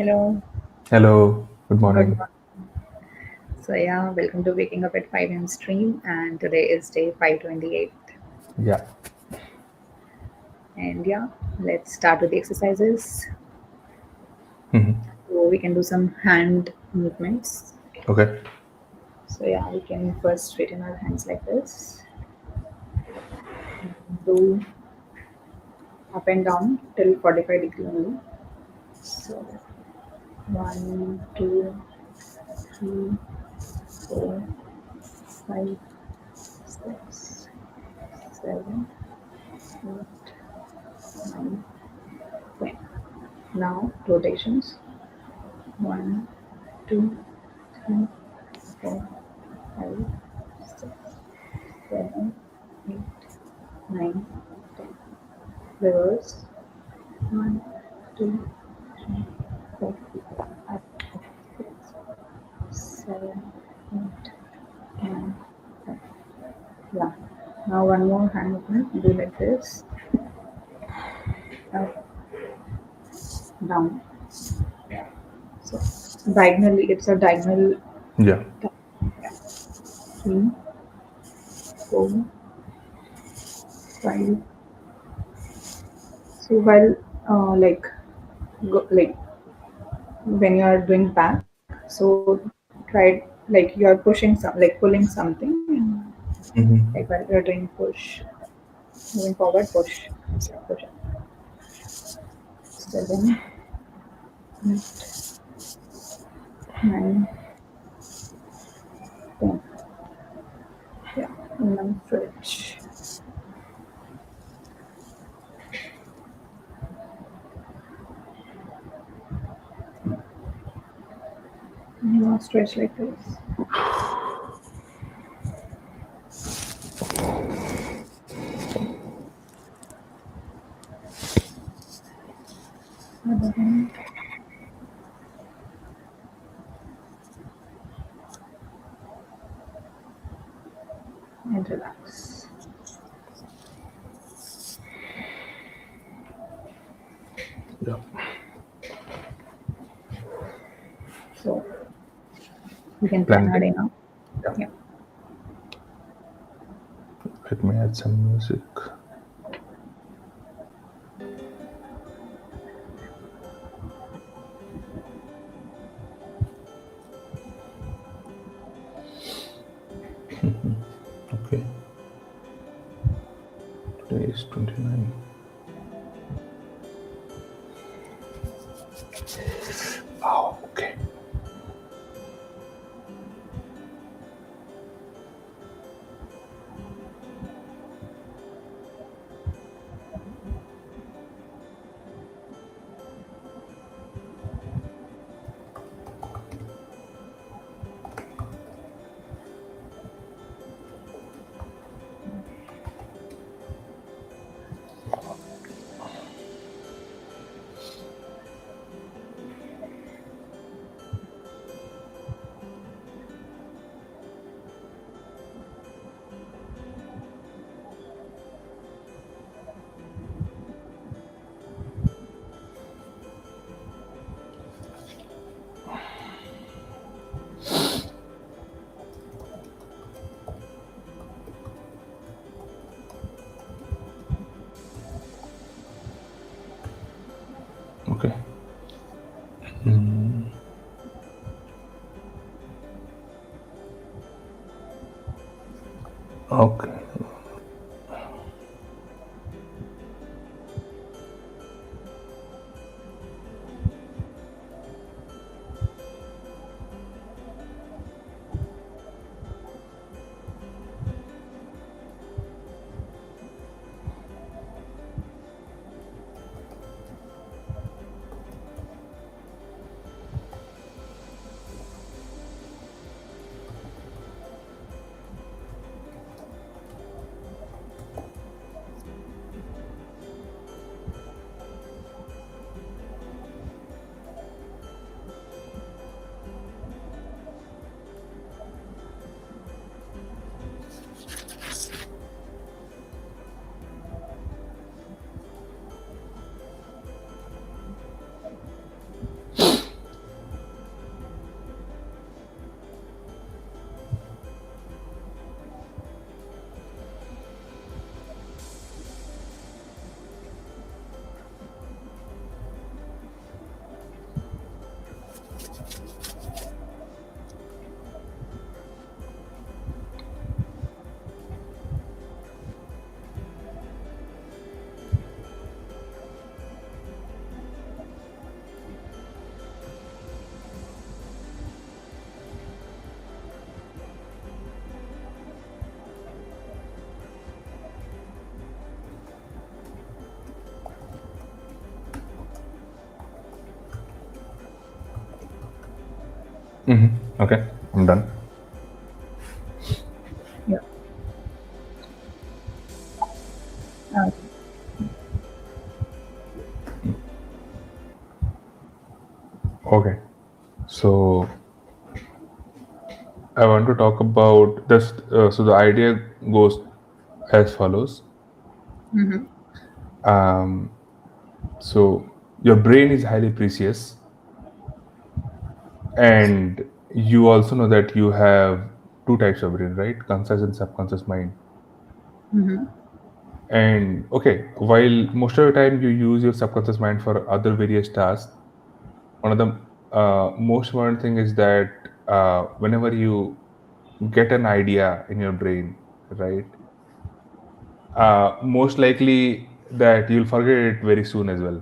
Hello, Hello, good good morning. morning. Welcome to Waking Up at 5 a.m. stream, and today is day 528. Yeah. And let's start with the exercises. Mhm. So we can do some hand movements. Okay. We can first straighten our hands like this, do up and down till 45 degree only. So one, two, three, four, five, six, seven, eight, nine, 10. Now rotations. One, two, three, four, five, six, seven, eight, nine, 10. Reverse. One, two, three, four, five, six, seven, eight, nine, 10. Yeah. Now one more hand movement. Do like this. Up, down. So diagonally, it's a diagonal. Yeah. Yeah. Three, four, five. So while like when you are doing back, so try like you are pushing some, like pulling something, and like Hmm. while you're doing push, moving forward, push, so push up. 7, 8, 9, 10. Yeah, and now stretch. And now stretch like this. Other hand, and relax. Yeah. So we can plan our Planting. day now. Yeah. Yeah. Let me add some music. Okay. Today is 29. Oh, okay. Okay. Mm, okay. Okay, I'm done. Yeah. Uh, Okay, so I want to talk about this. So the idea goes as follows. mm-hmm. Um, so your brain is highly precious, and you also know that you have two types of brain, right? Conscious and subconscious mind. Mm-hmm. And okay, while most of the time you use your subconscious mind for other various tasks, one of the most important thing is that whenever you get an idea in your brain, right? Most likely that you'll forget it very soon as well,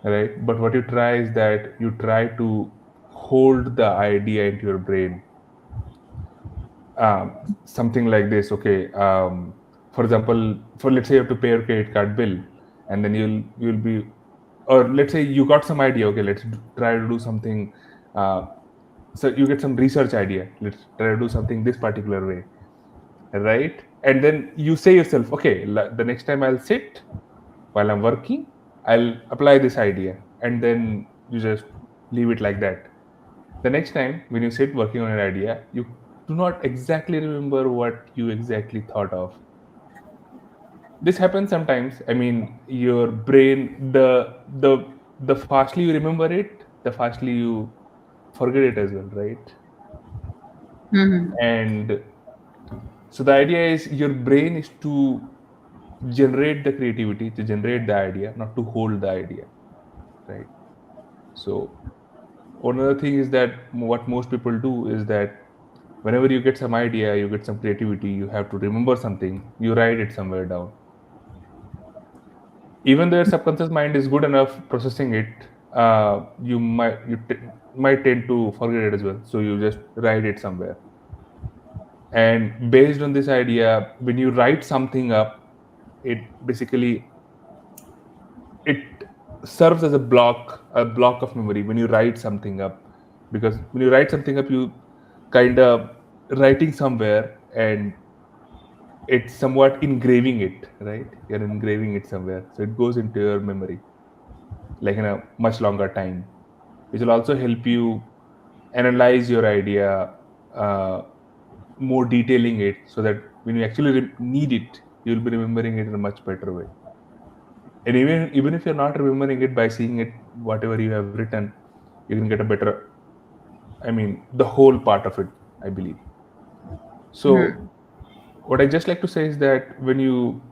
right? But what you try is that you try to hold the idea into your brain, um, something like this. Okay, for example, for let's say you have to pay your credit card bill, and then you'll be, or let's say you got some idea. Okay, try to do something. Uh, so you get some research idea. Let's try to do something this particular way, right? And then you say yourself, okay, the next time I'll sit while I'm working, I'll apply this idea, and then you just leave it like that. The next time when you sit working on an idea, you do not exactly remember what you exactly thought of. This happens sometimes. I mean, your brain, the fastly you remember it, the fastly you forget it as well, right? Mm-hmm. And so the idea is your brain is to generate the creativity, to generate the idea, not to hold the idea, right? So another thing is that what most people do is that whenever you get some idea, you get some creativity, you have to remember something, you write it somewhere down. Even though your subconscious mind is good enough processing it, might tend to forget it as well. So you just write it somewhere. And based on this idea, when you write something up, it basically it serves as a block of memory when you write something up, because when you write something up, you kind of writing somewhere, and it's somewhat engraving it, right? You're engraving it somewhere, so it goes into your memory like in a much longer time, which will also help you analyze your idea, uh, more detailing it, so that when you actually need it, you'll be remembering it in a much better way. And even if you're not remembering it, by seeing it, whatever you have written, you can get a better, I mean, the whole part of it, I believe. So what I just like to say is that when you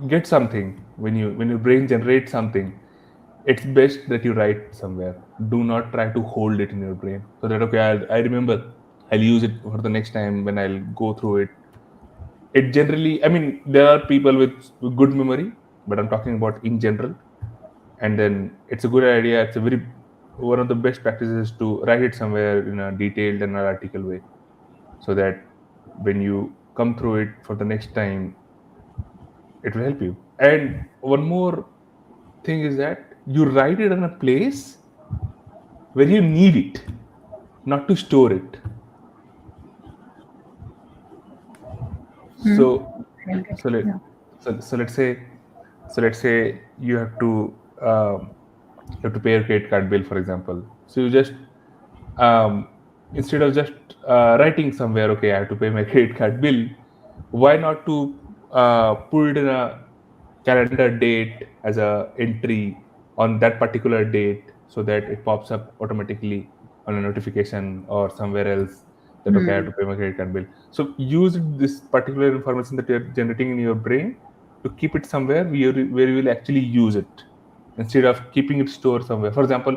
get something, when your brain generates something, it's best that you write somewhere. Do not try to hold it in your brain, so that okay, I remember, I'll use it for the next time when I'll go through it. It generally, I mean, there are people with good memory, but I'm talking about in general. And then it's a good idea, it's a very one of the best practices to write it somewhere in a detailed and analytical way, so that when you come through it for the next time, it will help you. And one more thing is that you write it in a place where you need it, not to store it. Mm-hmm. So I'll get it. so let Yeah. so let's say you have to, pay your credit card bill, for example. So you just, um, instead of just writing somewhere, okay, I have to pay my credit card bill, why not to put it in a calendar date as a entry on that particular date, so that it pops up automatically on a notification or somewhere else, that okay, I have to pay my credit card bill. So use this particular information that you're generating in your brain to keep it somewhere where you will actually use it, instead of keeping it stored somewhere. For example,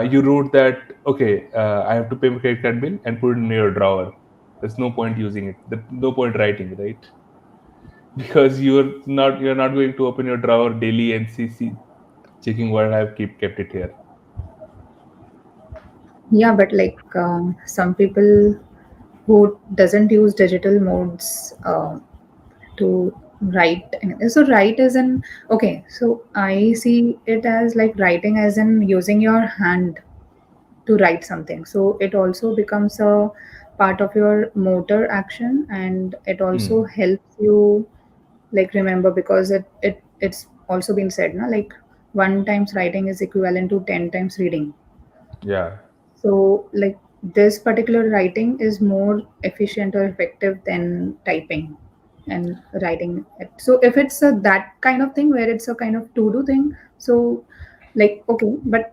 you wrote that okay, I have to pay my credit card bill, and put it in your drawer. There's no point using it. There's no point writing, right? Because you're not going to open your drawer daily and see checking what I've kept it here. Yeah, but like some people who doesn't use digital modes to Write. So write is in, okay. So I see it as like writing as in using your hand to write something. So it also becomes a part of your motor action, and it also Hmm. helps you like remember, because it's also been said, na, like one times writing is equivalent to 10 times reading. Yeah. So, like this particular writing is more efficient or effective than typing and writing it. So, if it's a that kind of thing where it's a kind of to do thing, so like okay, but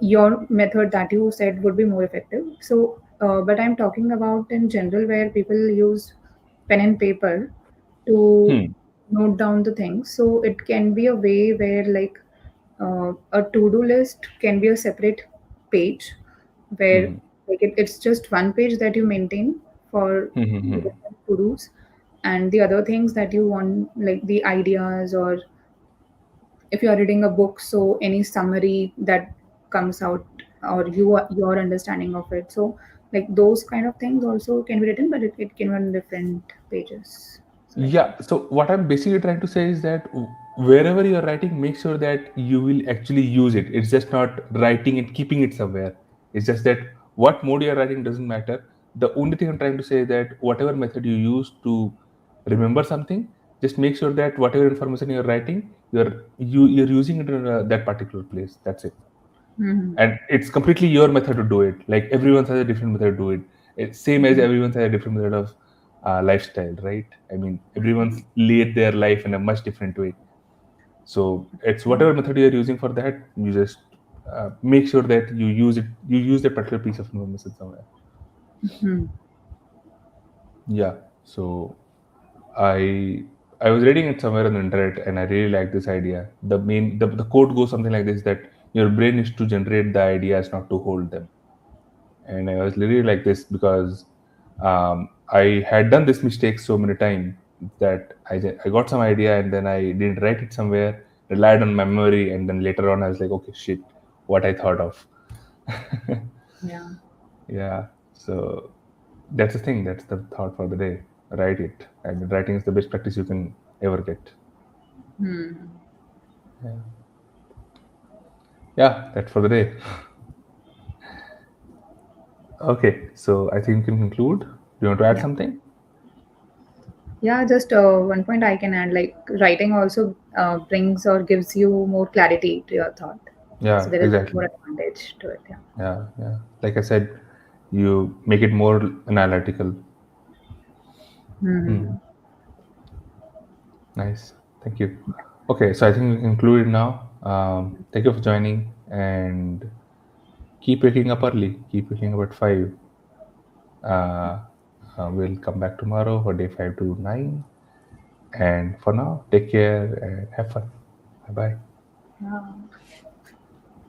your method that you said would be more effective. So, but I'm talking about in general where people use pen and paper to Hmm. note down the things. So, it can be a way where like a to-do list can be a separate page where Hmm. like it's just one page that you maintain for Hmm. Hmm. the Hmm. different to-dos, and the other things that you want, like the ideas, or if you are reading a book, so any summary that comes out, or your understanding of it. So like those kind of things also can be written, but it can be on different pages. So like Yeah. So what I'm basically trying to say is that wherever you're writing, make sure that you will actually use it. It's just not writing and keeping it somewhere. It's just that what mode you're writing doesn't matter. The only thing I'm trying to say is that whatever method you use to remember something, just make sure that whatever information you're writing, you're using it in that particular place. That's it. mhm. And it's completely your method to do it. Like everyone has a different method to do it. It's same as Mhm. everyone has a different method of lifestyle, right? I mean, everyone's lead their life in a much different way. So it's whatever method you're using for that, you just make sure that you use that particular piece of information somewhere. Mhm. Yeah. So I I was reading it somewhere on the internet and I really like this idea. The quote goes something like this, that your brain is to generate the ideas, not to hold them. And I was literally like this because I had done this mistake so many times that I got some idea and then I didn't write it somewhere, relied on my memory, and then later on I was like, okay, shit, what I thought of. Yeah. Yeah, so that's the thing. That's the thought for the day. Write it. I mean, writing is the best practice you can ever get. Hmm. Yeah, yeah, that's for the day. Okay, so I think we can conclude. Do you want to add Yeah. something? Yeah, just one point I can add, like writing also brings or gives you more clarity to your thought. So Yeah, there is more exactly. advantage to it. Yeah. Yeah, yeah. Like I said, you make it more analytical. Hmm. Hmm. Nice. Thank you. Okay, so I think we conclude it now. Thank you for joining and keep waking up early. Keep waking up at 5. Uh, we'll come back tomorrow for day 5 to 9. And for now, take care and have fun. Bye bye. Yeah.